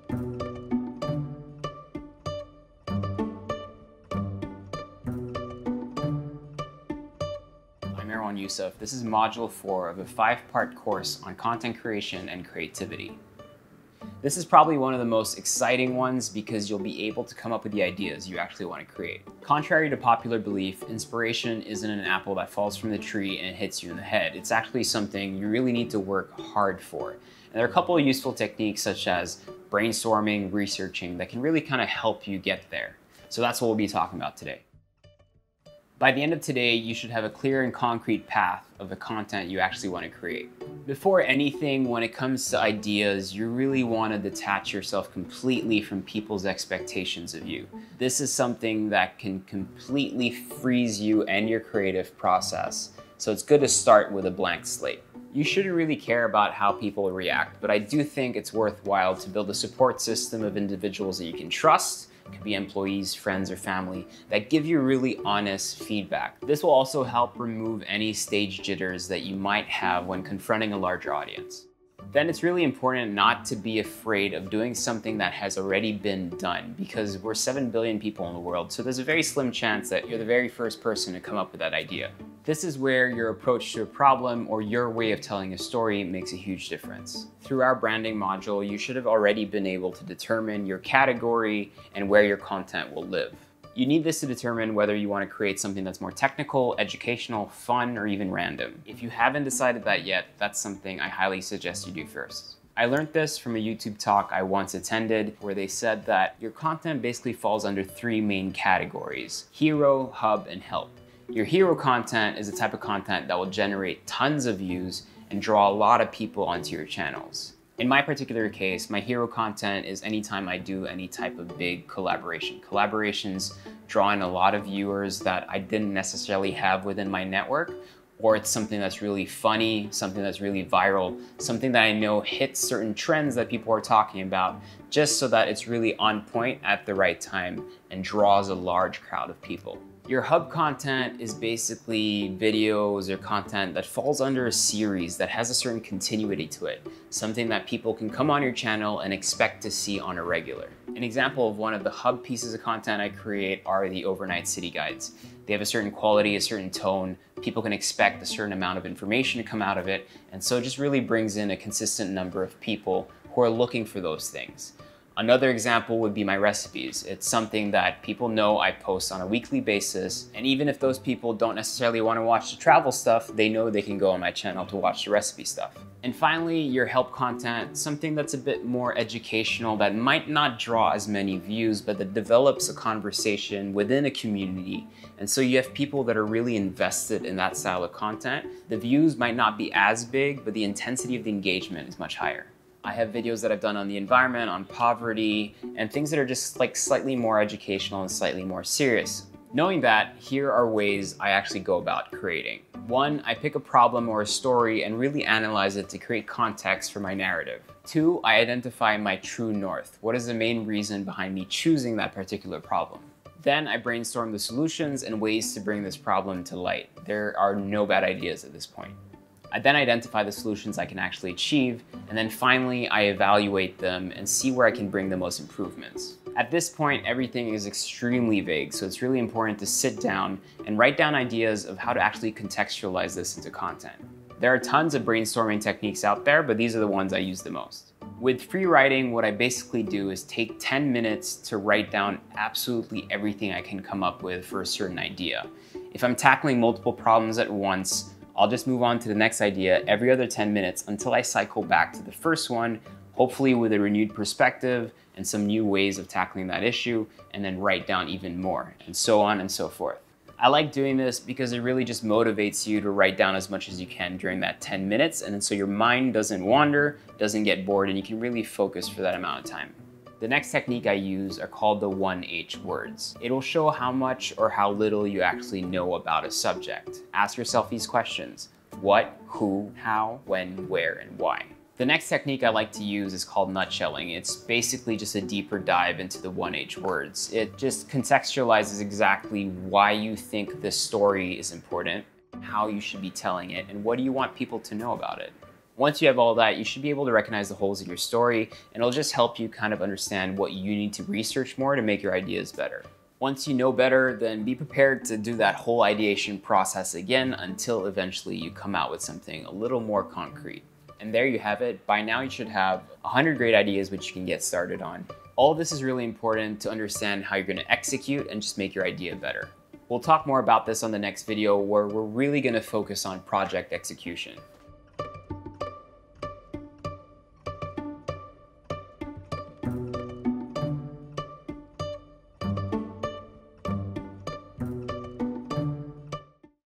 I'm Erwan Heussaff. This is Module 4 of a 5-part course on content creation and creativity. This is probably one of the most exciting ones because you'll be able to come up with the ideas you actually want to create. Contrary to popular belief, inspiration isn't an apple that falls from the tree and hits you in the head. It's actually something you really need to work hard for. And there are a couple of useful techniques such as brainstorming, researching that can really kind of help you get there. So that's what we'll be talking about today. By the end of today, you should have a clear and concrete path of the content you actually want to create. Before anything, when it comes to ideas, you really want to detach yourself completely from people's expectations of you. This is something that can completely freeze you and your creative process. So it's good to start with a blank slate. You shouldn't really care about how people react, but I do think it's worthwhile to build a support system of individuals that you can trust. It could be employees, friends, or family that give you really honest feedback. This will also help remove any stage jitters that you might have when confronting a larger audience. Then it's really important not to be afraid of doing something that has already been done, because we're 7 billion people in the world, so there's a very slim chance that you're the very first person to come up with that idea. This is where your approach to a problem or your way of telling a story makes a huge difference. Through our branding module, you should have already been able to determine your category and where your content will live. You need this to determine whether you want to create something that's more technical, educational, fun, or even random. If you haven't decided that yet, that's something I highly suggest you do first. I learned this from a YouTube talk I once attended where they said that your content basically falls under 3 main categories: hero, hub, and help. Your hero content is the type of content that will generate tons of views and draw a lot of people onto your channels. In my particular case, my hero content is anytime I do any type of big collaboration. Collaborations draw in a lot of viewers that I didn't necessarily have within my network, or it's something that's really funny, something that's really viral, something that I know hits certain trends that people are talking about, just so that it's really on point at the right time and draws a large crowd of people. Your hub content is basically videos or content that falls under a series that has a certain continuity to it, something that people can come on your channel and expect to see on a regular. An example of one of the hub pieces of content I create are the overnight city guides. They have a certain quality, a certain tone. People can expect a certain amount of information to come out of it, and so it just really brings in a consistent number of people who are looking for those things. Another example would be my recipes. It's something that people know I post on a weekly basis, and even if those people don't necessarily want to watch the travel stuff, they know they can go on my channel to watch the recipe stuff. And finally, your help content, something that's a bit more educational that might not draw as many views, but that develops a conversation within a community. And so you have people that are really invested in that style of content. The views might not be as big, but the intensity of the engagement is much higher. I have videos that I've done on the environment, on poverty, and things that are just like slightly more educational and slightly more serious. Knowing that, here are ways I actually go about creating. 1, I pick a problem or a story and really analyze it to create context for my narrative. 2, I identify my true north. What is the main reason behind me choosing that particular problem? Then I brainstorm the solutions and ways to bring this problem to light. There are no bad ideas at this point. I then identify the solutions I can actually achieve, and then finally I evaluate them and see where I can bring the most improvements. At this point, everything is extremely vague, so it's really important to sit down and write down ideas of how to actually contextualize this into content. There are tons of brainstorming techniques out there, but these are the ones I use the most. With Prewriting, what I basically do is take 10 minutes to write down absolutely everything I can come up with for a certain idea. If I'm tackling multiple problems at once, I'll just move on to the next idea every other 10 minutes until I cycle back to the first one, hopefully with a renewed perspective and some new ways of tackling that issue, and then write down even more, and so on and so forth. I like doing this because it really just motivates you to write down as much as you can during that 10 minutes, and then so your mind doesn't wander, doesn't get bored, and you can really focus for that amount of time. The next technique I use are called the 1H words. It'll show how much or how little you actually know about a subject. Ask yourself these questions: what, who, how, when, where, and why. The next technique I like to use is called nutshelling. It's basically just a deeper dive into the 1H words. It just contextualizes exactly why you think this story is important, how you should be telling it, and what do you want people to know about it. Once you have all that, you should be able to recognize the holes in your story, and it'll just help you kind of understand what you need to research more to make your ideas better. Once you know better, then be prepared to do that whole ideation process again until eventually you come out with something a little more concrete. And there you have it. By now you should have 100 great ideas which you can get started on. All of this is really important to understand how you're going to execute and just make your idea better. We'll talk more about this on the next video where we're really going to focus on project execution.